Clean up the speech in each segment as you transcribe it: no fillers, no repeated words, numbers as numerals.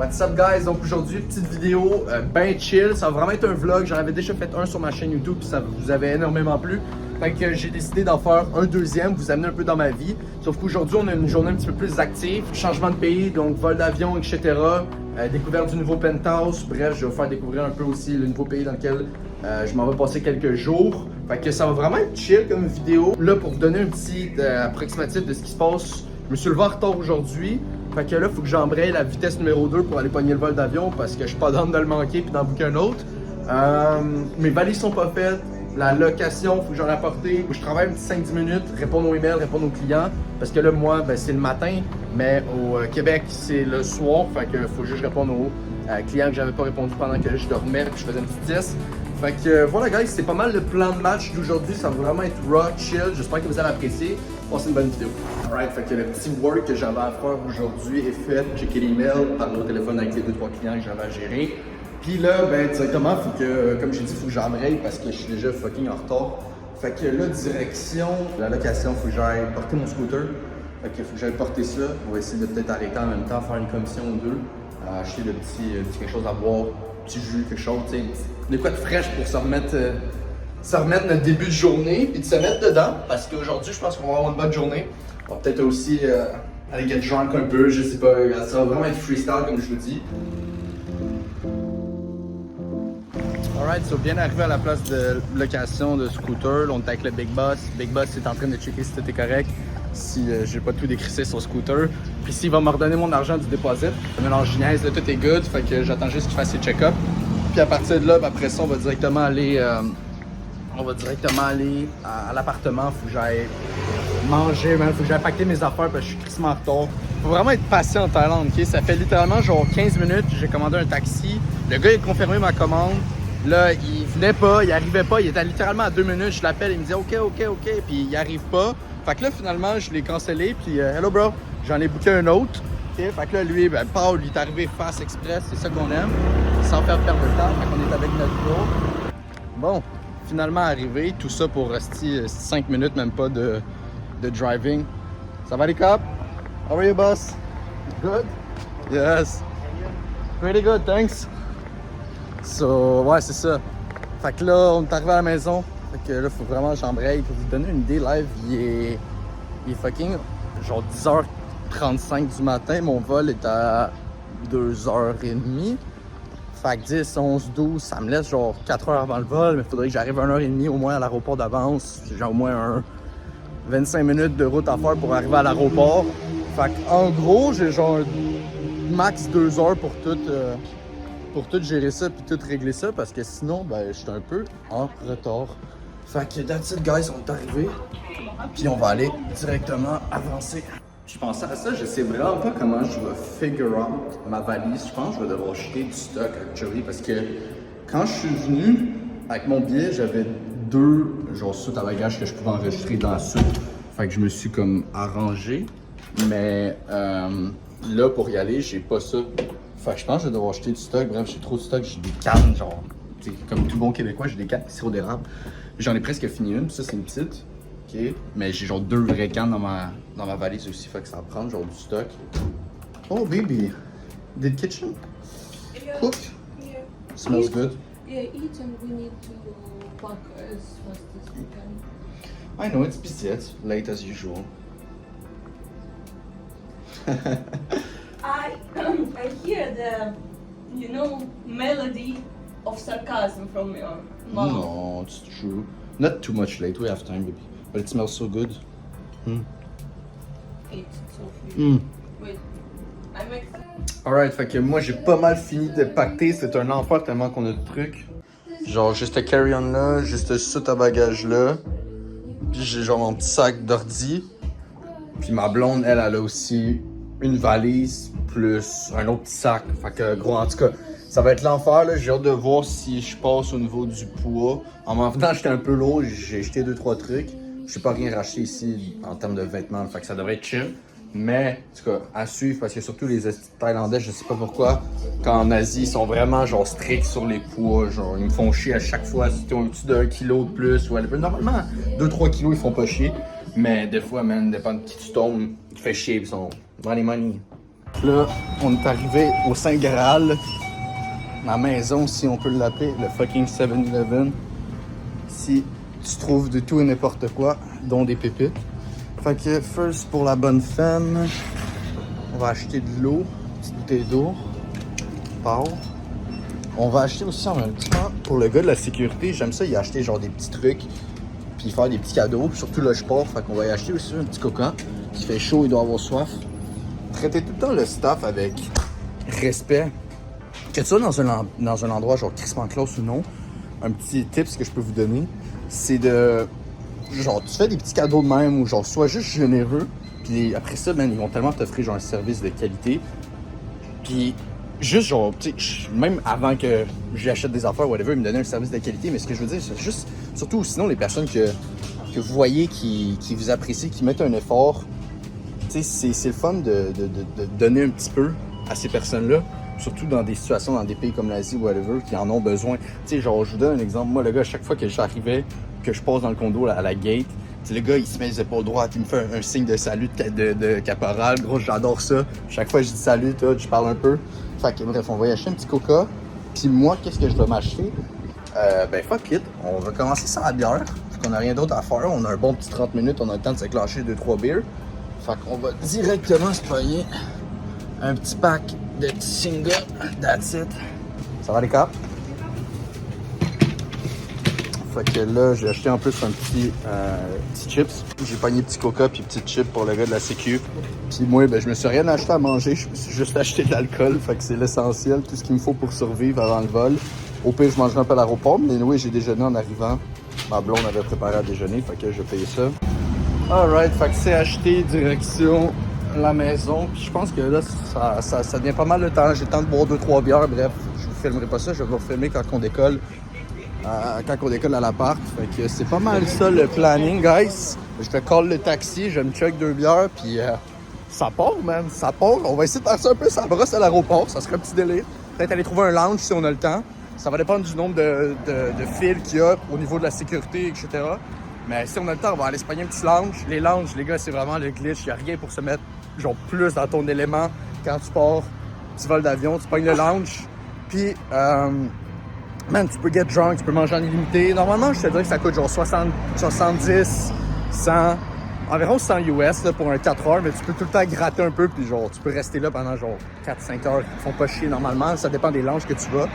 What's up guys, donc aujourd'hui petite vidéo ben chill, ça va vraiment être un vlog, j'en avais déjà fait un sur ma chaîne YouTube puis ça vous avait énormément plu. Fait que j'ai décidé d'en faire un deuxième, vous amener un peu dans ma vie. Sauf qu'aujourd'hui on a une journée un petit peu plus active, changement de pays, donc vol d'avion, etc. Découverte du nouveau penthouse, bref je vais vous faire découvrir un peu aussi le nouveau pays dans lequel je m'en vais passer quelques jours. Fait que ça va vraiment être chill comme vidéo. Là pour vous donner un petit approximatif de ce qui se passe, je me suis levé en retard aujourd'hui. Fait que là, il faut que j'embraye la vitesse numéro 2 pour aller pogner le vol d'avion parce que je suis pas d'âme de le manquer puis d'en booker un autre. Mes valises sont pas faites. La location, il faut que j'en apporte. Je travaille un petit 5-10 minutes, répondre aux emails, répondre aux clients. Parce que là, moi, ben, c'est le matin, mais au Québec, c'est le soir. Fait que faut juste répondre aux clients que j'avais pas répondu pendant que je dormais puis je faisais une petite sieste. Fait que voilà guys, c'est pas mal le plan de match d'aujourd'hui, ça va vraiment être raw, chill, j'espère que vous allez apprécier. Passez une bonne vidéo. Alright, fait que le petit work que j'avais à faire aujourd'hui est fait, checker l'email, parler au téléphone avec les 2-3 clients que j'avais à gérer. Puis là, ben directement, faut que, comme j'ai dit, faut que j'embraye parce que je suis déjà fucking en retard. Fait que là, direction, la location, faut que j'aille porter mon scooter. Fait que faut que j'aille porter ça. On va essayer de peut-être arrêter en même temps, faire une commission ou deux, acheter le petit quelque chose à boire, petit jus, quelque chose, tu sais, de quoi de fraîche pour se remettre notre début de journée et de se mettre dedans parce qu'aujourd'hui je pense qu'on va avoir une bonne journée. On va peut-être aussi aller get drunk un peu, je sais pas, ça va vraiment être freestyle comme je vous dis. Alright, so bien arrivé à la place de location de scooter, là, on est avec le Big Boss. Big Boss est en train de checker si tout est correct, si j'ai pas tout décrissé sur le scooter. Puis s'il va me redonner mon argent du déposit, je mélange niaise, là tout est good, fait que j'attends juste qu'il fasse ses check-up. Puis à partir de là, ben, après ça, on va directement aller à l'appartement. Faut que j'aille manger, man. Faut que j'aille pacter mes affaires parce que je suis crissement en retard. Faut vraiment être patient en Thaïlande, ok? Ça fait littéralement genre 15 minutes, j'ai commandé un taxi. Le gars, il a confirmé ma commande. Là, il venait pas, il arrivait pas. Il était littéralement à 2 minutes. Je l'appelle, il me dit OK. Puis il arrive pas. Fait que là, finalement, je l'ai cancellé. Puis hello bro, j'en ai booké un autre. Okay? Fait que là, lui, ben, Paul, il est arrivé fast express. C'est ça qu'on aime. Sans faire perdre de temps. Fait qu'on est avec notre gars. Bon, finalement arrivé. Tout ça pour rester 5 minutes, même pas de driving. Ça va les cops? How are you, boss? Good? Yes. Pretty good, thanks. So, ouais, c'est ça. Fait que là, on est arrivé à la maison. Fait que là, faut vraiment que j'embraye. Pour vous donner une idée, live, il est fucking genre 10h35 du matin. Mon vol est à 2h30. Fait que 10, 11, 12, ça me laisse genre 4 heures avant le vol. Mais il faudrait que j'arrive 1h30 au moins à l'aéroport d'avance. J'ai au moins 25 minutes de route à faire pour arriver à l'aéroport. Fait que en gros, j'ai genre max 2 heures pour tout gérer ça puis tout régler ça parce que sinon, ben, je suis un peu en retard. Fait que that's it guys, on est arrivé. Puis on va aller directement avancer. Je pensais à ça, je sais vraiment pas comment je vais figure out ma valise. Je pense que je vais devoir jeter du stock actually parce que quand je suis venu avec mon billet, j'avais 2 genre soutes à bagages que je pouvais enregistrer dans la soute. Fait que je me suis comme arrangé. Mais là pour y aller, j'ai pas ça. Fait que je pense que je vais devoir acheter du stock. Bref, j'ai trop de stock, j'ai des cannes, genre, comme tout bon Québécois, j'ai des cannes de sirop d'érable. J'en ai presque fini une, puis ça c'est une petite. Ok. Mais j'ai genre 2 vraies cannes dans ma valise aussi, fait que ça va prendre genre du stock. Oh baby, did kitchen cook? Yeah. Smells good. Yeah, eat and we need to pack as fast as we can. I know, it's busy, it's late as usual. I hear the, melody of sarcasm from your mom. No, it's true. Not too much late, we have time, baby. But it smells so good. It's so free. Wait, I make. Alright, fait que moi j'ai pas mal fini de pacter, c'est un enfer tellement qu'on a de trucs. Genre juste un carry-on là, juste soute à bagages là. Puis j'ai genre mon petit sac d'ordi. Puis ma blonde, elle a aussi une valise plus un autre petit sac. Fait que gros, en tout cas, ça va être l'enfer là. J'ai hâte de voir si je passe au niveau du poids. En m'en venant, j'étais un peu lourd, j'ai jeté 2-3 trucs. Je sais pas rien racheter ici en termes de vêtements, fait que ça devrait être chill. Mais, en tout cas, à suivre parce que surtout les Thaïlandais, je sais pas pourquoi, quand en Asie, ils sont vraiment genre stricts sur les poids. Genre, ils me font chier à chaque fois si t'es au-dessus d'1 kilo de plus. Ou normalement, 2-3 kilos, ils font pas chier. Mais des fois, man, dépend de qui tu tombes, tu fais chier, ils sont money. Là, on est arrivé au Saint Graal. Ma maison, si on peut l'appeler, le fucking 7-Eleven. Si tu trouves de tout et n'importe quoi, dont des pépites. Fait que, first, pour la bonne femme, on va acheter de l'eau, une petite bouteille d'eau. Pow. On va acheter aussi en même temps, pour le gars de la sécurité, j'aime ça, il a acheté genre des petits trucs, puis faire des petits cadeaux, puis surtout là je pars, fait qu'on va y acheter aussi un petit coca, qui fait chaud, il doit avoir soif. Traitez tout le temps le staff avec respect. Que tu sois dans un endroit genre crissement close ou non, un petit tips que je peux vous donner, c'est de, genre tu fais des petits cadeaux de même, ou genre sois juste généreux, puis après ça, ben, ils vont tellement t'offrir genre un service de qualité, puis juste genre, tu sais, même avant que j'achète des affaires, whatever, ils me donnaient un service de qualité, mais ce que je veux dire, c'est juste, surtout sinon les personnes que vous voyez qui vous apprécient, qui mettent un effort, tu sais, c'est le fun de donner un petit peu à ces personnes-là, surtout dans des situations, dans des pays comme l'Asie ou whatever, qui en ont besoin. Tu sais, genre, je vous donne un exemple, moi, le gars, à chaque fois que j'arrivais, que je passe dans le condo à la gate, le gars, il se met les épaules droites, il me fait un signe de salut de caporal. Gros, j'adore ça. Chaque fois que je dis salut, je parle un peu. Fait que bref, on va y acheter un petit coca. Puis moi, qu'est-ce que je dois m'acheter? Ben fuck it. On va commencer sans la bière. Fait qu'on n'a rien d'autre à faire. On a un bon petit 30 minutes. On a le temps de se clencher 2-3 bières. Fait qu'on va directement se pogner un petit pack de petits singles. That's it. Ça va les caps? Fait que là, j'ai acheté en plus un petit chips. J'ai pogné petit coca puis petit chip pour le gars de la sécu. Puis moi, ben, je me suis rien acheté à manger. Je me suis juste acheté de l'alcool. Fait que c'est l'essentiel, tout ce qu'il me faut pour survivre avant le vol. Au pire, je mangerai un peu à l'aéroport. Mais oui, j'ai déjeuné en arrivant. Ma blonde avait préparé à déjeuner. Fait que je vais payer ça. Alright, fait que c'est acheté direction la maison. Puis je pense que là, ça devient pas mal le temps. J'ai le temps de boire 2-3 bières. Bref, je vous filmerai pas ça. Je vais vous filmer quand on décolle. Quand on décolle à l'appart. Fait que c'est pas mal ça le planning, guys. Je te call le taxi, je me check 2 bières, puis ça part, man. Ça part. On va essayer de faire ça un peu ça brosse à l'aéroport. Ça serait un petit délire. Peut-être aller trouver un lounge si on a le temps. Ça va dépendre du nombre de fils qu'il y a au niveau de la sécurité, etc. Mais si on a le temps, on va aller se pogner un petit lounge. Les lounges, les gars, c'est vraiment le glitch. Il n'y a rien pour se mettre genre plus dans ton élément quand tu pars. Petit vol d'avion, tu pognes le lounge. Puis man, tu peux get drunk, tu peux manger en illimité. Normalement, je te dirais que ça coûte genre 60, 70, 100, environ 100 US là, pour un 4 heures, mais tu peux tout le temps gratter un peu, puis genre, tu peux rester là pendant genre 4-5 heures qui font pas chier normalement. Ça dépend des lounges que tu vas.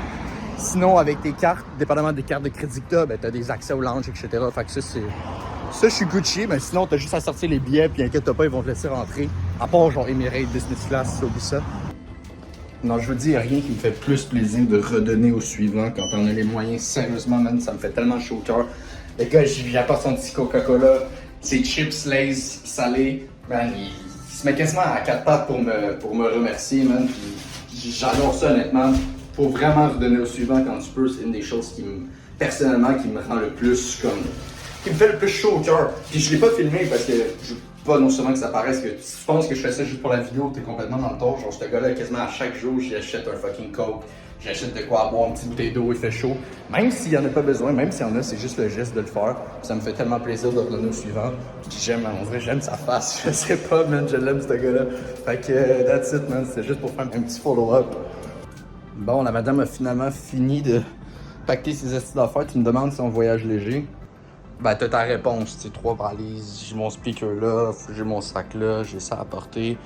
Sinon, avec tes cartes, dépendamment des cartes de crédit que t'as, ben, t'as des accès aux lounges, etc. Fait que ça, je suis Gucci, mais sinon, t'as juste à sortir les billets, puis inquiète pas, ils vont te laisser rentrer. À part genre Emirates, Business Class, oublie ça. Non, je vous dis, il n'y a rien qui me fait plus plaisir de redonner au suivant quand on a les moyens. Sérieusement, man, ça me fait tellement chaud au cœur. Le gars, j'apporte son petit Coca-Cola, ses chips Lay's salés, man, il se met quasiment à 4 pattes pour me remercier, man. Puis j'adore ça, honnêtement. Faut vraiment redonner au suivant quand tu peux. C'est une des choses personnellement, qui me rend le plus comme... qui me fait le plus chaud au cœur. Puis je l'ai pas filmé parce que je veux pas non seulement que ça paraisse que si tu penses que je fais ça juste pour la vidéo, t'es complètement dans le tort. Genre, ce gars-là, quasiment à chaque jour, j'achète un fucking Coke. J'achète de quoi à boire, une petite bouteille d'eau, il fait chaud. Même s'il y en a pas besoin, même s'il y en a, c'est juste le geste de le faire. Ça me fait tellement plaisir de redonner au suivant. Puis j'aime, en vrai, j'aime sa face. Je sais pas, man, je l'aime, ce gars-là. Fait que, that's it, man. C'est juste pour faire un petit follow-up. Bon, la madame a finalement fini de pacter ses astuces d'affaires. Tu me demandes si on voyage léger. Ben, t'as ta réponse, tu sais, 3 valises, j'ai mon speaker là, j'ai mon sac là, j'ai ça à porter.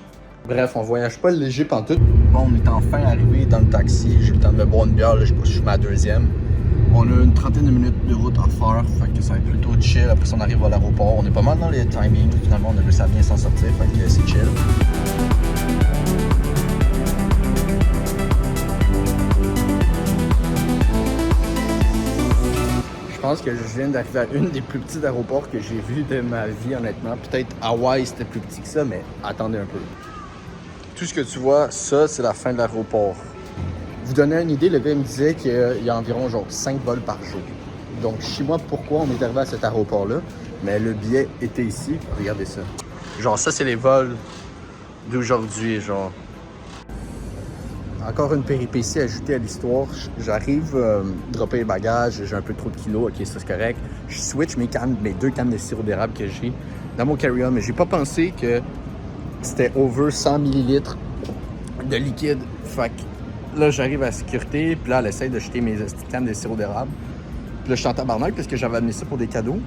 Bref, on voyage pas léger pantoute. Bon, on est enfin arrivé dans le taxi, j'ai eu le temps de me boire une bière, là, je sais pas si je suis ma deuxième. On a une trentaine de minutes de route à faire, fait que ça va être plutôt chill. Après ça, on arrive à l'aéroport, on est pas mal dans les timings, finalement, on a réussi à bien s'en sortir, fait que c'est chill. Je pense que je viens d'arriver à une des plus petits aéroports que j'ai vu de ma vie, honnêtement. Peut-être Hawaï, c'était plus petit que ça, mais attendez un peu. Tout ce que tu vois, ça, c'est la fin de l'aéroport. Vous donnez une idée, le gars me disait qu'il y a environ genre 5 vols par jour. Donc, chez moi, pourquoi on est arrivé à cet aéroport-là? Mais le billet était ici. Regardez ça. Genre, ça, c'est les vols d'aujourd'hui, genre. Encore une péripétie ajoutée à l'histoire. J'arrive, dropper les bagages, j'ai un peu trop de kilos, ok, ça c'est correct. Je switch mes 2 cannes de sirop d'érable que j'ai dans mon carry-on, mais j'ai pas pensé que c'était over 100 ml de liquide. Fait que là, j'arrive à la sécurité, puis là, elle essaye de jeter mes cannes de sirop d'érable. Puis là, je suis en tabarnak parce que j'avais amené ça pour des cadeaux.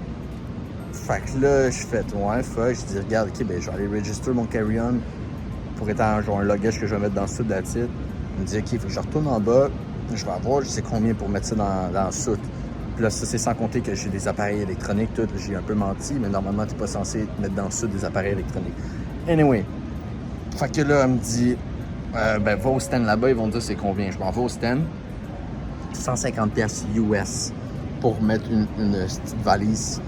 Fait que là, je fais, ouais, fuck. Je dis, regarde, ok, ben, je vais aller register mon carry-on pour être genre un luggage que je vais mettre dans le sud de la titre. Il me dit, ok, faut que je retourne en bas, je vais avoir, je sais combien pour mettre ça dans le soute. Puis là, ça, c'est sans compter que j'ai des appareils électroniques, tout. J'ai un peu menti, mais normalement, t'es pas censé mettre dans le soute des appareils électroniques. Anyway. Fait que là, elle me dit, ben, va au stand là-bas, ils vont te dire c'est combien. Je m'en vais au stand. 150$ US pour mettre une petite valise,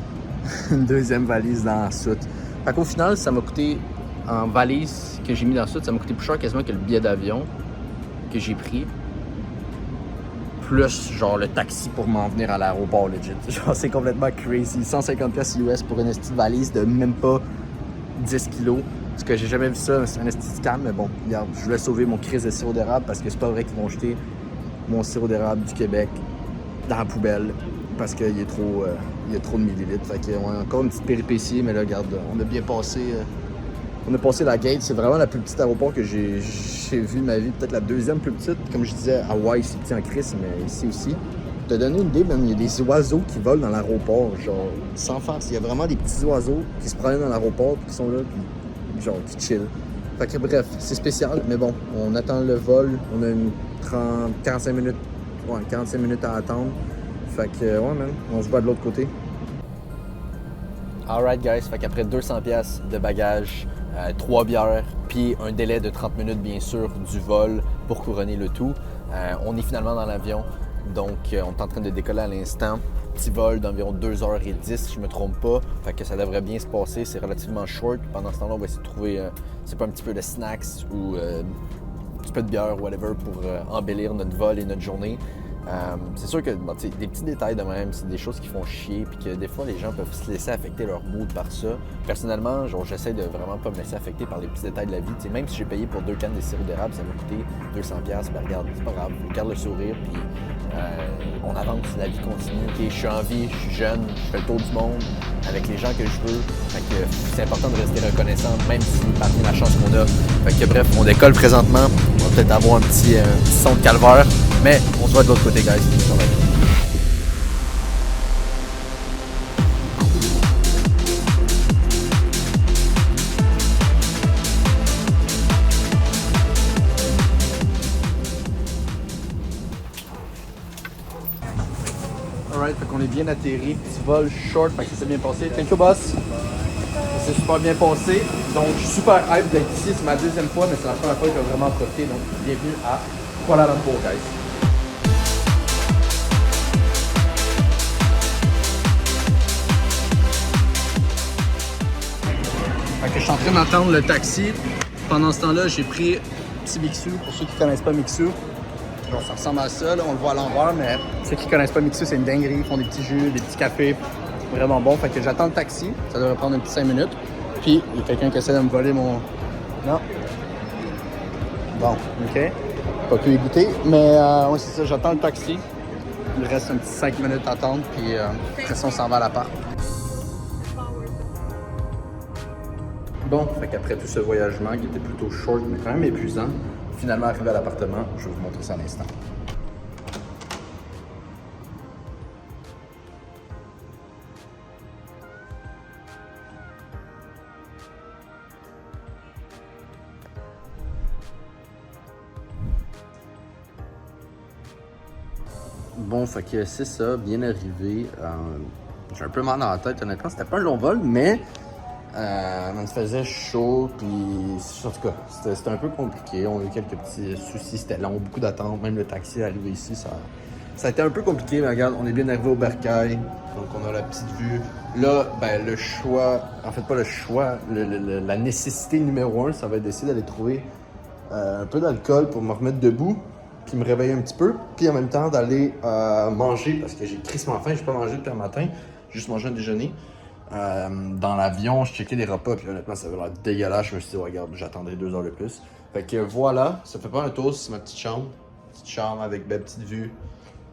une deuxième valise dans la soute. Fait qu'au final, ça m'a coûté, en valise que j'ai mis dans la soute, ça m'a coûté plus cher quasiment que le billet d'avion que j'ai pris. Plus, genre, le taxi pour m'en venir à l'aéroport, legit. Genre, c'est complètement crazy. 150$ US pour une petite valise de même pas 10 kilos. Parce que j'ai jamais vu ça, c'est un esti scam, mais bon, regarde, je voulais sauver mon crise de sirop d'érable parce que c'est pas vrai qu'ils vont jeter mon sirop d'érable du Québec dans la poubelle parce qu'il est trop, il y a trop de millilitres. Fait que, ouais, encore une petite péripétie, mais là, regarde, on a bien passé. On a passé la gate, c'est vraiment la plus petite aéroport que j'ai vu de ma vie, peut-être la deuxième plus petite. Comme je disais, Hawaï, c'est petit en crise, mais ici aussi. Pour te donner une idée, man, il y a des oiseaux qui volent dans l'aéroport, genre, sans farce. Il y a vraiment des petits oiseaux qui se promènent dans l'aéroport, puis qui sont là, puis genre, qui chill. Fait que bref, c'est spécial, mais bon, on attend le vol, on a une 45 minutes, ouais, 45 minutes à attendre. Fait que, ouais, man, on se voit de l'autre côté. Alright, guys, fait qu'après 200$ de bagages, 3 bières, puis un délai de 30 minutes, bien sûr, du vol pour couronner le tout, on est finalement dans l'avion. Donc, on est en train de décoller à l'instant. Petit vol d'environ 2h10, si je me trompe pas. Fait que ça devrait bien se passer. C'est relativement short. Pendant ce temps-là, on va essayer de trouver c'est pas un petit peu de snacks ou un petit peu de bière, whatever, pour embellir notre vol et notre journée. C'est sûr que bon, des petits détails de même, c'est des choses qui font chier, puis que des fois les gens peuvent se laisser affecter leur mood par ça. Personnellement, genre, j'essaie de vraiment pas me laisser affecter par les petits détails de la vie. T'sais, même si j'ai payé pour 2 cannes de sirop d'érable, ça m'a coûté 200$, ben regarde, c'est pas grave, on garde le sourire, puis on avance, la vie continue. Okay, je suis en vie, je suis jeune, je fais le tour du monde avec les gens que je veux. Fait que c'est important de rester reconnaissant, même si parmi la chance qu'on a. Fait que bref, on décolle présentement. On va peut-être avoir un petit son de calvaire, mais on se voit de l'autre côté, guys. Alright, fait qu'on est bien atterri, petit vol short, fait que ça s'est bien passé. Thank you, boss! Ça s'est super bien passé, donc je suis super hype d'être ici, c'est ma deuxième fois, mais c'est la première fois que je vais vraiment profiter, donc bienvenue à Kuala Lumpur, guys. Fait que je suis en train d'attendre le taxi. Pendant ce temps-là, j'ai pris petit Mixu, pour ceux qui ne connaissent pas Mixu. Genre, ça ressemble à ça, là, on le voit à l'envers, mais ceux qui connaissent pas Mixu, c'est une dinguerie. Ils font des petits jus, des petits cafés, vraiment bon. Fait que j'attends le taxi, ça devrait prendre un petit 5 minutes. Puis, il y a quelqu'un qui essaie de me voler mon... Non. Bon, OK. Pas pu y goûter, mais ouais, c'est ça, j'attends le taxi. Il reste un petit 5 minutes à attendre, puis après ça, on s'en va à l'appart. Bon, fait qu'après tout ce voyagement qui était plutôt short, mais quand même épuisant, finalement arrivé à l'appartement, je vais vous montrer ça à l'instant. Bon, fait que c'est ça, bien arrivé. J'ai un peu mal dans la tête, honnêtement. C'était pas un long vol, mais on se faisait chaud, puis en tout cas, c'était un peu compliqué. On a eu quelques petits soucis, c'était long, beaucoup d'attentes. Même le taxi arrivé ici, ça a été un peu compliqué, mais regarde, on est bien arrivé au bercail, donc on a la petite vue. Là, ben le choix, en fait pas le choix, la nécessité numéro 1, ça va être d'essayer d'aller trouver un peu d'alcool pour me remettre debout, puis me réveiller un petit peu, puis en même temps d'aller manger, parce que j'ai crissement faim, j'ai pas mangé depuis le matin, j'ai juste mangé un déjeuner. Dans l'avion, je checkais les repas, puis honnêtement, ça avait l'air dégueulasse. Je me suis dit, regarde, j'attendrai 2 heures de plus. Fait que voilà, ça fait pas un tour, c'est ma petite chambre. Petite chambre avec belle petite vue,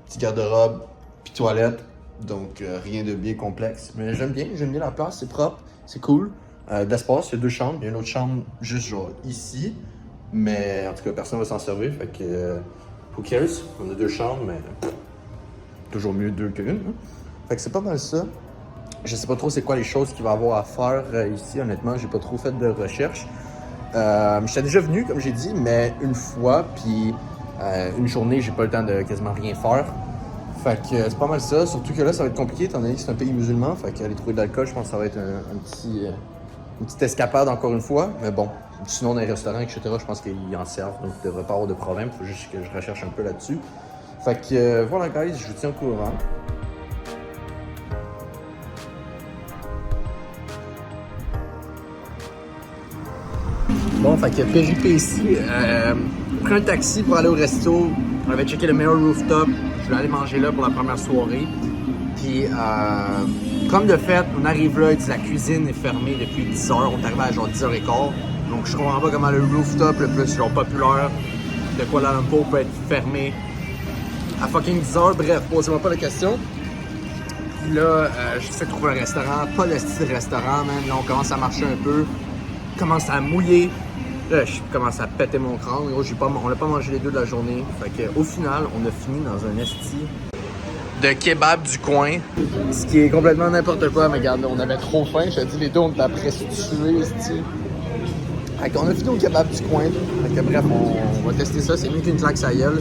petit garde-robe, puis toilette. Donc rien de bien complexe. Mais j'aime bien la place, c'est propre, c'est cool. D'espace, il y a 2 chambres. Il y a une autre chambre juste genre ici. Mais en tout cas, personne va s'en servir. Fait que, who cares? On a 2 chambres, mais toujours mieux 2 qu'une. Hein? Fait que c'est pas mal ça. Je sais pas trop c'est quoi les choses qu'il va y avoir à faire ici, honnêtement. J'ai pas trop fait de recherche. J'étais déjà venu, comme j'ai dit, mais une fois, puis une journée, j'ai pas le temps de quasiment rien faire. Fait que c'est pas mal ça. Surtout que là, ça va être compliqué, étant donné que c'est un pays musulman. Fait qu'aller trouver de l'alcool, je pense que ça va être une petite escapade encore une fois. Mais bon, sinon dans les restaurants, etc., je pense qu'ils en servent. Donc il devrait pas avoir de problème. Faut juste que je recherche un peu là-dessus. Fait que voilà, guys, je vous tiens au courant. Bon, fait que péripétie, pris un taxi pour aller au resto. On avait checké le meilleur rooftop. Je voulais aller manger là pour la première soirée. Puis, comme de fait, on arrive là, la cuisine est fermée depuis 10h. On est arrivé à genre 10h15. Donc, je comprends pas comment le rooftop le plus genre populaire de Kuala Lumpur peut être fermé à fucking 10h. Bref, posez-moi pas la question. Puis là, j'essaie de trouver un restaurant. Pas le style restaurant, man. Là, on commence à marcher un peu. Commence à mouiller. Là, je commence à péter mon crâne. On n'a pas mangé les 2 de la journée. Fait que, au final, on a fini dans un esti de kebab du coin. Ce qui est complètement n'importe quoi. Mais regarde, on avait trop faim. Je te dis, les 2, on était presque tués, esti. Fait qu'on a fini au kebab du coin. Fait que, bref, on va tester ça. C'est mieux qu'une claque à gueule.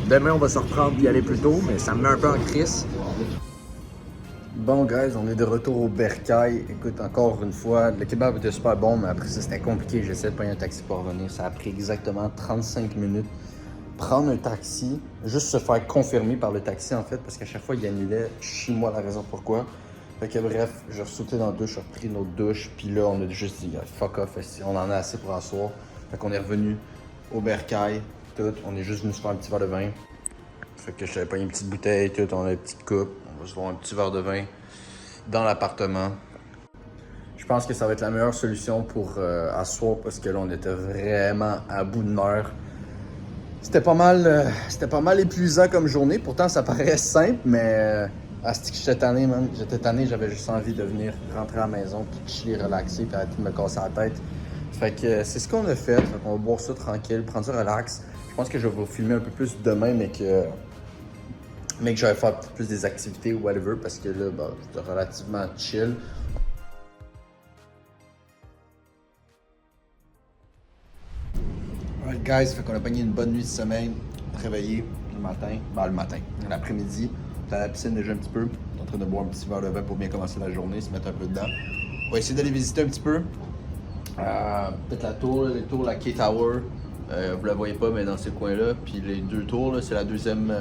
Demain, on va se reprendre et y aller plus tôt. Mais ça me met un peu en crise. Bon, guys, on est de retour au Bercail. Écoute, encore une fois, le kebab était super bon, mais après ça, c'était compliqué. J'essaie de prendre un taxi pour revenir. Ça a pris exactement 35 minutes. Prendre un taxi, juste se faire confirmer par le taxi, en fait, parce qu'à chaque fois, il annulait. Chie-moi la raison pourquoi. Fait que bref, j'ai sauté dans la douche, j'ai repris notre douche, puis là, on a juste dit fuck off, on en a assez pour asseoir. Fait qu'on est revenu au Bercail, tout. On est juste venu se faire un petit verre de vin. Fait que j'avais pas une petite bouteille, tout. On a une petite coupe. On va se faire un petit verre de vin dans l'appartement. Je pense que ça va être la meilleure solution pour asseoir parce que là, on était vraiment à bout de nerfs. C'était pas mal épuisant comme journée. Pourtant, ça paraît simple, mais asti que j'étais tanné, man. J'étais tanné, j'avais juste envie de venir rentrer à la maison, puis chiller, relaxer, puis arrêter de me casser la tête. Fait que c'est ce qu'on a fait. Fait qu'on va boire ça tranquille, prendre ça relax. Je pense que je vais vous filmer un peu plus demain, mais que je vais faire plus des activités ou whatever, parce que là, bah, j'étais relativement chill. Alright guys, fait qu'on a pogné une bonne nuit de sommeil, réveillé le matin, l'après-midi, j'étais à la piscine déjà un petit peu, en train de boire un petit verre de vin pour bien commencer la journée, se mettre un peu dedans. On va essayer d'aller visiter un petit peu, peut-être les tours, la K-Tower, vous la voyez pas mais dans ces coins-là, puis les 2 tours, là, c'est la deuxième,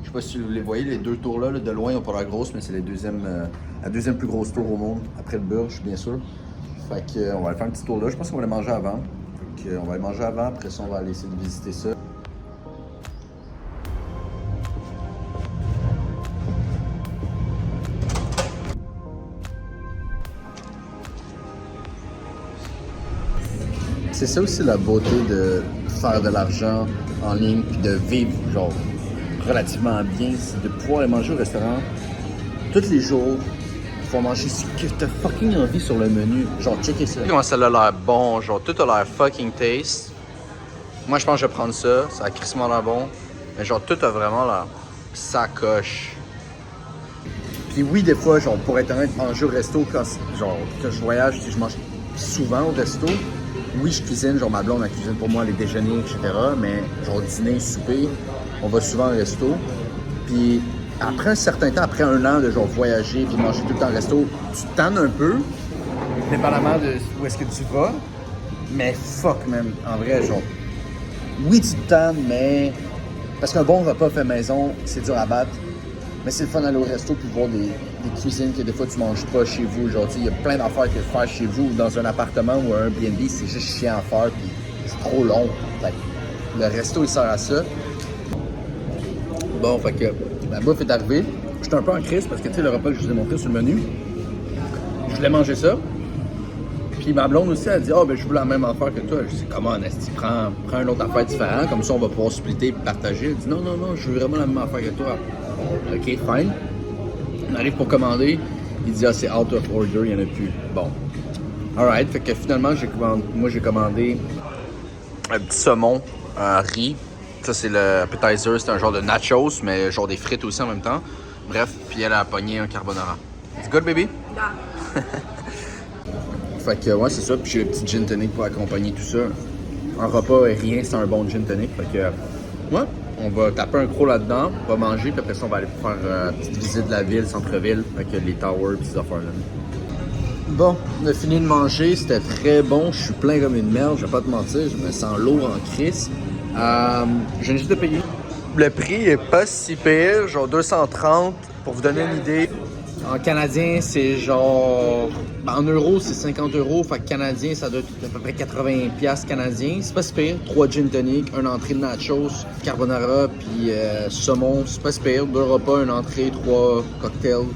je sais pas si vous les voyez, les 2 tours là, de loin ils ont pas l'air grosses, mais c'est la deuxième plus grosse tour au monde, après le Burj bien sûr. Fait que, on va aller faire un petit tour là, je pense qu'on va aller manger avant. On va aller manger avant, après ça on va aller essayer de visiter ça. C'est ça aussi la beauté de faire de l'argent en ligne puis de vivre genre relativement bien, c'est de pouvoir aller manger au restaurant tous les jours. Faut manger ce que t'as fucking envie sur le menu. Genre, checker ça. Comment ça a l'air bon, genre, tout a l'air fucking taste. Moi, je pense que je vais prendre ça. Ça a crissement l'air bon. Mais genre, tout a vraiment l'air sacoche. Puis oui, des fois, genre, pour être honnête, manger au resto, quand je voyage, si je mange souvent au resto, oui, je cuisine, genre, ma blonde, elle cuisine pour moi les déjeuners, etc. Mais genre, dîner, souper, on va souvent au resto. Puis après un certain temps, après 1 an de genre voyager puis manger tout le temps au resto, tu te tannes un peu, dépendamment de où est-ce que tu vas. Mais fuck, man, en vrai, genre, oui, tu te tannes, mais parce qu'un bon repas fait maison, c'est dur à battre. Mais c'est le fun d'aller au resto puis voir des cuisines que des fois tu manges pas chez vous. Genre, tu sais, il y a plein d'affaires que faire chez vous dans un appartement ou un Airbnb, c'est juste chiant à faire puis c'est trop long. Fait que le resto, il sert à ça. Bon, fait que la bouffe est arrivée. J'étais un peu en crise parce que, tu sais, le repas que je vous ai montré sur le menu, je voulais manger ça. Puis ma blonde aussi, elle dit « Ah, ben je veux la même affaire que toi. » Je dis « Comment, Nasty, prends une autre affaire différente, comme ça on va pouvoir splitter et partager. » Elle dit « Non, je veux vraiment la même affaire que toi. » Ok, fine. On arrive pour commander. Il dit « Ah, c'est out of order, il n'y en a plus. » Bon. Alright, fait que finalement, j'ai commandé un petit saumon riz. Ça, c'est le appetizer. C'est un genre de nachos, mais genre des frites aussi en même temps. Bref, puis elle a pogné un carbonara. It's good, baby? Yeah. Fait que, ouais, c'est ça. Puis j'ai le petit gin tonic pour accompagner tout ça. Un repas et rien, c'est un bon gin tonic. Fait que, ouais, on va taper un croc là-dedans, on va manger, puis après ça, on va aller faire une petite visite de la ville, centre-ville, avec les towers et ces affaires-là. Bon, on a fini de manger, c'était très bon. Je suis plein comme une merde, je vais pas te mentir, je me sens lourd en crise. Je viens juste de payer. Le prix est pas si pire, genre 230 pour vous donner une idée. En canadien, c'est genre. En euros, c'est 50 €. Fait que canadien, ça doit être à peu près 80$ canadiens. C'est pas si pire. 3 gin tonic, une entrée de nachos, carbonara, puis saumon. C'est pas si pire. 2 repas, une entrée, 3 cocktails,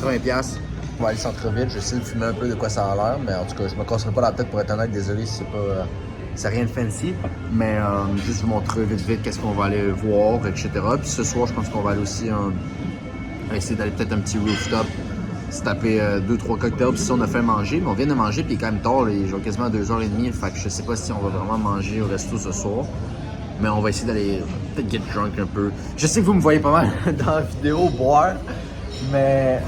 80$. On va aller centre-ville. Je vais essayer de fumer un peu de quoi ça a l'air. Mais en tout cas, je me casserai pas la tête pour être honnête. Désolé si c'est pas. C'est rien de fancy, mais juste vous montrer vite qu'est-ce qu'on va aller voir, etc. Puis ce soir, je pense qu'on va aller aussi essayer d'aller peut-être un petit rooftop, se taper 2-3 cocktails. Puis si on a fait manger, mais on vient de manger, puis il est quand même tard, il est genre quasiment 2h30. Fait que je sais pas si on va vraiment manger au resto ce soir, mais on va essayer d'aller peut-être get drunk un peu. Je sais que vous me voyez pas mal dans la vidéo boire, mais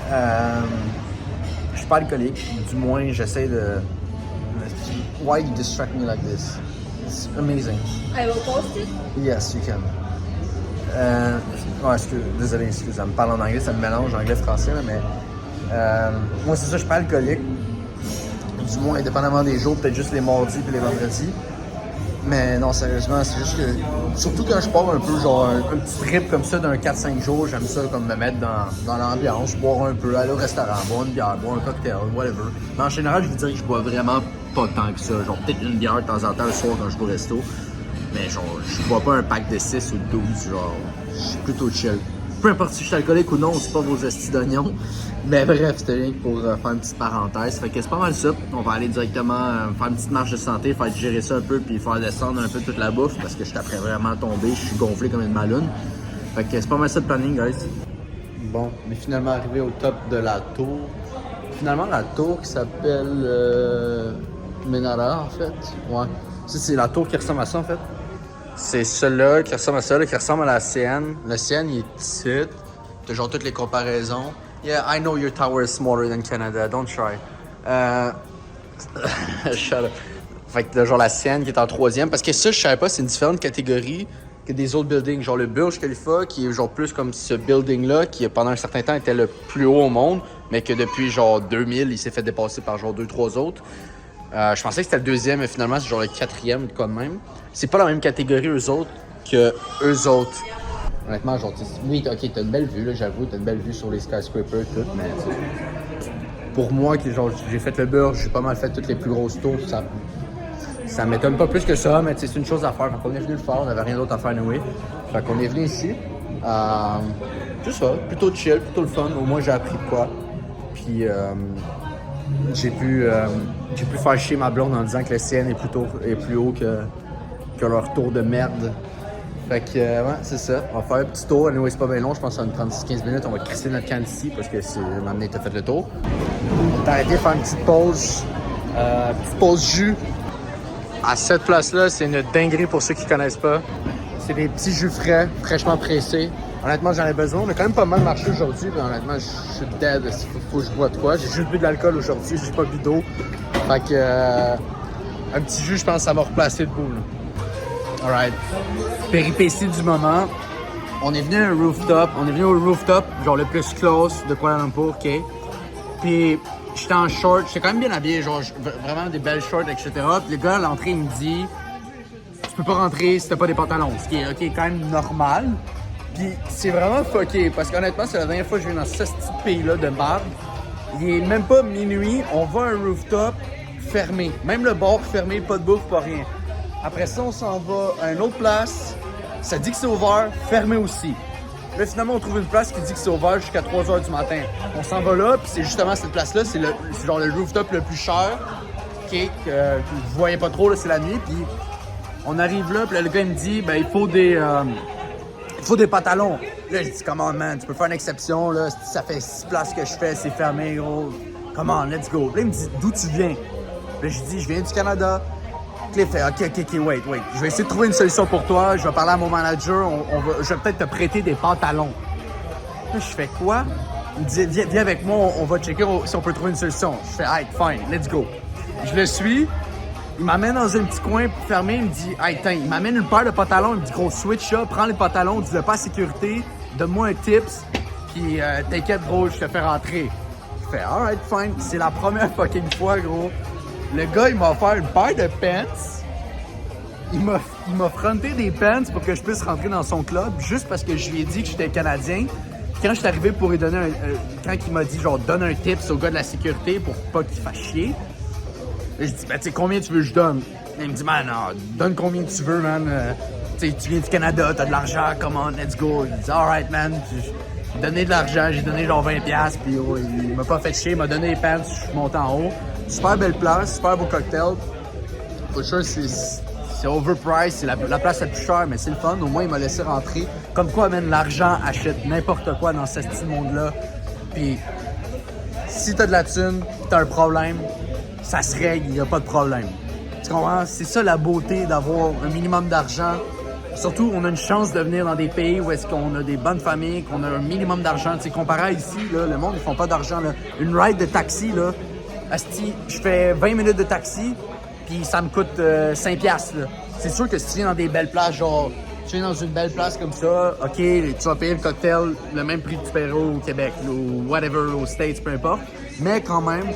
je suis pas alcoolique. Du moins, j'essaie de. Why you distract me like this? It's amazing. I will post it. Yes, you can. Ouais, désolé, excuse, ça me parle en anglais, ça me mélange anglais-français, là, mais moi c'est ça, je suis pas alcoolique. Du moins, indépendamment des jours, peut-être juste les mardis et les vendredis. Mais non, sérieusement, c'est juste que, surtout quand je pars un peu, genre un petit trip comme ça d'un 4-5 jours, j'aime ça comme me mettre dans l'ambiance, boire un peu, aller au restaurant, boire une bière, boire un cocktail, whatever. Mais en général, je vous dirais que je bois vraiment pas tant que ça. Genre peut-être une bière de temps en temps le soir quand je vais au resto. Mais genre, je bois pas un pack de 6 ou de 12, genre, je suis plutôt chill. Peu importe si je suis alcoolique ou non, c'est pas vos estis d'oignons. Mais bref, c'était rien que pour faire une petite parenthèse. Fait que c'est pas mal ça. On va aller directement faire une petite marche de santé, faire digérer ça un peu, puis faire descendre un peu toute la bouffe, parce que je t'apprends vraiment à tomber, je suis gonflé comme une malune. Fait que c'est pas mal ça le planning, guys. Bon, on est finalement arrivé au top de la tour. Finalement, la tour qui s'appelle Menara, en fait. Ouais. Ça, c'est la tour qui ressemble à ça, en fait. C'est celle-là qui ressemble à ça, là, qui ressemble à la Sienne. La Sienne, il est petit. T'as genre toutes les comparaisons. Yeah, I know your tower is smaller than Canada. Don't try. Shut up. Fait que genre la Sienne qui est en 3e. Parce que ça, je savais pas, c'est une différente catégorie que des autres buildings. Genre le Burj Khalifa, qui est genre plus comme ce building-là, qui pendant un certain temps était le plus haut au monde, mais que depuis genre 2000, il s'est fait dépasser par genre 2-3 autres. Je pensais que c'était le 2e, mais finalement, c'est genre le 4e, quoi de même. C'est pas la même catégorie, eux autres, que eux autres. Honnêtement, genre, oui, ok, t'as une belle vue, là, j'avoue, t'as une belle vue sur les skyscrapers, tout, mais pour moi, qui genre, j'ai fait le Burj, j'ai pas mal fait toutes les plus grosses tours, ça m'étonne pas plus que ça, mais c'est une chose à faire. Fait qu'on est venu le faire, on avait rien d'autre à faire anyway. Fait qu'on est venu ici. Tout ça, plutôt chill, plutôt le fun. Au moins, j'ai appris de quoi. Puis, j'ai pu faire chier ma blonde en disant que le CN est plus haut que leur tour de merde. Fait que, ouais, c'est ça. On va faire un petit tour. Anyway, c'est pas bien long. Je pense que ça va nous prendre 15 minutes. On va crisser notre canne ici parce que maintenant, t'as fait le tour. On t'a arrêté de faire une petite pause jus. À cette place-là, c'est une dinguerie pour ceux qui connaissent pas. C'est des petits jus frais, fraîchement pressés. Honnêtement, j'en ai besoin. On a quand même pas mal marché aujourd'hui. Mais honnêtement, je suis dead. Faut que je bois de quoi. J'ai juste bu de l'alcool aujourd'hui. J'ai pas bu d'eau. Fait que, un petit jus, je pense que ça m'a replacé debout, là. Alright. Péripétie du moment. On est venu à un rooftop. On est venu au rooftop, genre le plus close de Kuala Lumpur, ok? Puis j'étais en short, j'étais quand même bien habillé, genre vraiment des belles shorts, etc. Puis le gars à l'entrée, il me dit tu peux pas rentrer si t'as pas des pantalons. Ce qui est ok, quand même normal. Puis c'est vraiment fucké, parce qu'honnêtement, c'est la dernière fois que je viens dans ce petit pays-là de marde. Il est même pas minuit, on va à un rooftop fermé. Même le bar fermé, pas de bouffe, pas rien. Après ça, on s'en va à une autre place. Ça dit que c'est ouvert, fermé aussi. Là, finalement, on trouve une place qui dit que c'est ouvert jusqu'à 3h du matin. On s'en va là, puis c'est justement cette place-là, c'est genre le rooftop le plus cher, que vous voyez pas trop, là, c'est la nuit. Puis on arrive là, puis là, le gars il me dit, ben il faut des pantalons. Là, je dis, come on, man, tu peux faire une exception, là, ça fait 6 places que je fais, c'est fermé, gros. Come on, let's go. Là, il me dit, d'où tu viens? Là, je dis, je viens du Canada. Cliff fait OK, wait. Je vais essayer de trouver une solution pour toi. Je vais parler à mon manager. Je vais peut-être te prêter des pantalons. Là, je fais quoi? Il me dit, viens avec moi, on va checker si on peut trouver une solution. Je fais, hey, fine, let's go. Je le suis. Il m'amène dans un petit coin fermé. Il me dit, hey, tiens, il m'amène une paire de pantalons. Il me dit, gros, switch là, prends les pantalons, dis-le pas à sécurité, donne-moi un tips, puis t'inquiète, gros, je te fais rentrer. Je fais, alright, fine. C'est la première fucking fois, gros. Le gars, il m'a offert une paire de pants. Il m'a fronté des pants pour que je puisse rentrer dans son club, juste parce que je lui ai dit que j'étais Canadien. Quand je suis arrivé pour lui donner quand il m'a dit, genre, donne un tips au gars de la sécurité pour pas qu'il fasse chier. Là, je dis, ben, tu sais, combien tu veux que je donne? Il me dit, man, non, donne combien tu veux, man. Tu sais, tu viens du Canada, t'as de l'argent, come on, let's go. Il dit, alright, man. J'ai donné de l'argent, j'ai donné genre 20$, puis oh, il m'a pas fait chier, il m'a donné les pants, je suis monté en haut. Super belle place, super beau cocktail. For sure, c'est overpriced, c'est la place la plus chère, mais c'est le fun. Au moins, il m'a laissé rentrer. Comme quoi, man, l'argent achète n'importe quoi dans ce petit monde-là. Puis, si t'as de la thune, t'as un problème, ça se règle, il n'y a pas de problème. Tu comprends? C'est ça la beauté d'avoir un minimum d'argent. Surtout, on a une chance de venir dans des pays où est-ce qu'on a des bonnes familles, qu'on a un minimum d'argent. Tu sais, comparé à ici, là, le monde, ils font pas d'argent, là. Une ride de taxi, là, asti, je fais 20 minutes de taxi, puis ça me coûte 5$, là. C'est sûr que si tu viens dans des belles places, genre, tu viens dans une belle place comme ça, OK, tu vas payer le cocktail le même prix que tu paierais au Québec, ou whatever, aux States, peu importe. Mais quand même,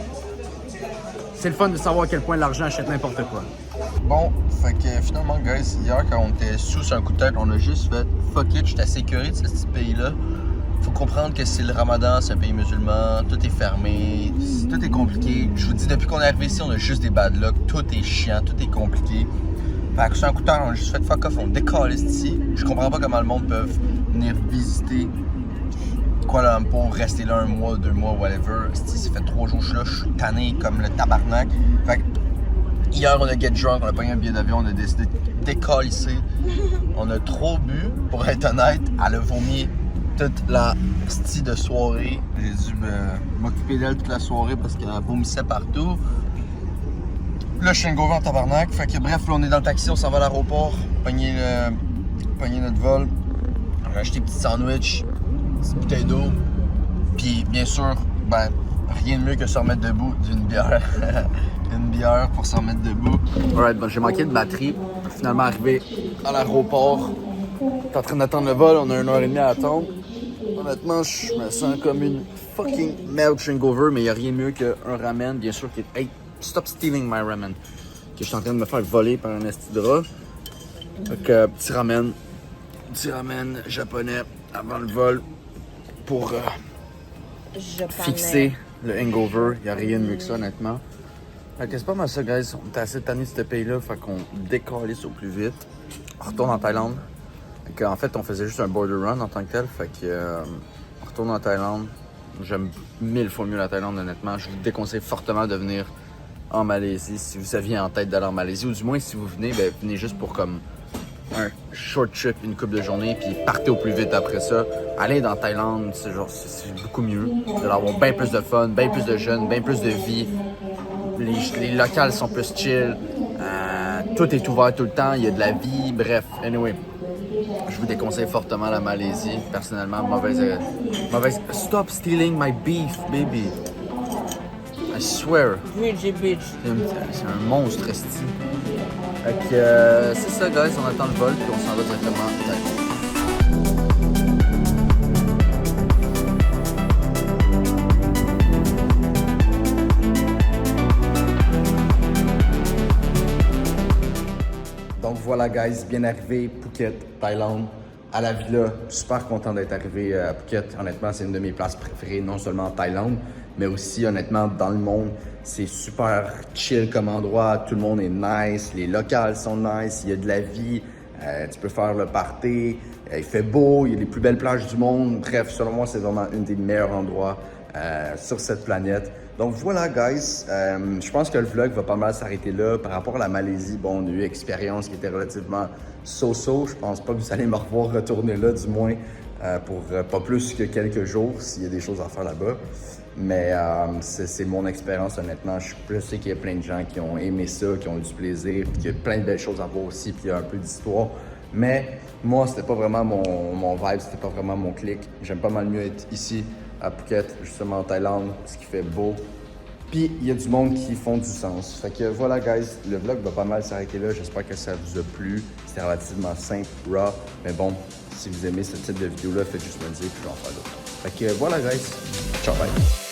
c'est le fun de savoir à quel point l'argent achète n'importe quoi. Bon, fait que finalement, guys, hier, quand on était sous un coup de tête, on a juste fait fuck it, j'étais assez curé de ce petit pays-là. Faut comprendre que c'est le Ramadan, c'est un pays musulman, tout est fermé, tout est compliqué. Je vous dis, depuis qu'on est arrivé ici, on a juste des bad luck, tout est chiant, tout est compliqué. Fait que sur un coup de tête, on a juste fait fuck off, on décalisse ici. Je comprends pas comment le monde peut venir visiter Kuala Lumpur, rester là 1 mois, 2 mois, whatever. Ça fait 3 jours que je suis là, je suis tanné comme le tabarnak. Fait que hier, on a get drunk, on a pris un billet d'avion, on a décidé de décalisser. On a trop bu, pour être honnête, elle a vomi toute la style de soirée. J'ai dû m'occuper d'elle toute la soirée parce qu'elle vomissait partout. Là, je suis hangover en tabarnak. Fait que bref, là, on est dans le taxi, on s'en va à l'aéroport, pogner notre vol. On a acheté des petits sandwichs, des petites bouteilles d'eau. Puis, bien sûr, ben, rien de mieux que se remettre debout d'une bière. Une bière pour se remettre debout. Alright, bon, j'ai manqué de batterie. Finalement arrivé à l'aéroport. T'es en train d'attendre le vol, on a 1h30 à attendre. Honnêtement, je me sens comme une fucking merde hangover, mais il n'y a rien de mieux qu'un ramen, bien sûr. Hey, stop stealing my ramen. Que je suis en train de me faire voler par un esti de rat. Donc, petit ramen japonais avant le vol pour fixer le hangover. Il n'y a rien de mieux que ça, honnêtement. Fait que c'est pas mal ça, guys. On était assez tannés de ce pays-là, fait qu'on décalisse au plus vite. On retourne en Thaïlande. Fait en fait, on faisait juste un border run en tant que tel. Fait que on retourne en Thaïlande. J'aime 1000 fois mieux la Thaïlande, honnêtement. Je vous déconseille fortement de venir en Malaisie si vous aviez en tête d'aller en Malaisie. Ou du moins, si vous venez, ben, venez juste pour comme un short trip, une couple de journées, puis partez au plus vite après ça. Aller dans Thaïlande, c'est beaucoup mieux. Vous allez avoir bien plus de fun, bien plus de jeunes, bien plus de vie. Les locales sont plus chill. Tout est ouvert tout le temps, il y a de la vie. Bref, anyway. Je vous déconseille fortement la Malaisie. Personnellement, mauvaise. Stop stealing my beef, baby. I swear. C'est un monstre, esti. Fait que c'est ça, guys. On attend le vol, puis on s'en va directement en Thaïlande. Donc voilà, guys, bien arrivé, Phuket, Thaïlande, à la villa. Super content d'être arrivé à Phuket. Honnêtement, c'est une de mes places préférées, non seulement en Thaïlande, mais aussi, honnêtement, dans le monde. C'est super chill comme endroit. Tout le monde est nice. Les locales sont nice. Il y a de la vie. Tu peux faire le party. Il fait beau. Il y a les plus belles plages du monde. Bref, selon moi, c'est vraiment un des meilleurs endroits sur cette planète. Donc voilà, guys, je pense que le vlog va pas mal s'arrêter là. Par rapport à la Malaisie, bon, on a eu une expérience qui était relativement so-so. Je pense pas que vous allez me revoir retourner là, du moins, pour pas plus que quelques jours, s'il y a des choses à faire là-bas. Mais c'est mon expérience, honnêtement. Je sais qu'il y a plein de gens qui ont aimé ça, qui ont eu du plaisir, puis qu'il y a plein de belles choses à voir aussi, puis il y a un peu d'histoire. Mais moi, c'était pas vraiment mon vibe, c'était pas vraiment mon clic. J'aime pas mal mieux être ici, à Phuket, justement en Thaïlande, parce qu'il fait beau. Puis il y a du monde qui font du sens. Fait que voilà, guys, le vlog va pas mal s'arrêter là. J'espère que ça vous a plu. C'était relativement simple, raw. Mais bon, si vous aimez ce type de vidéo-là, faites juste me dire, puis je vais en faire d'autres. Fait que voilà, guys. Ciao, bye.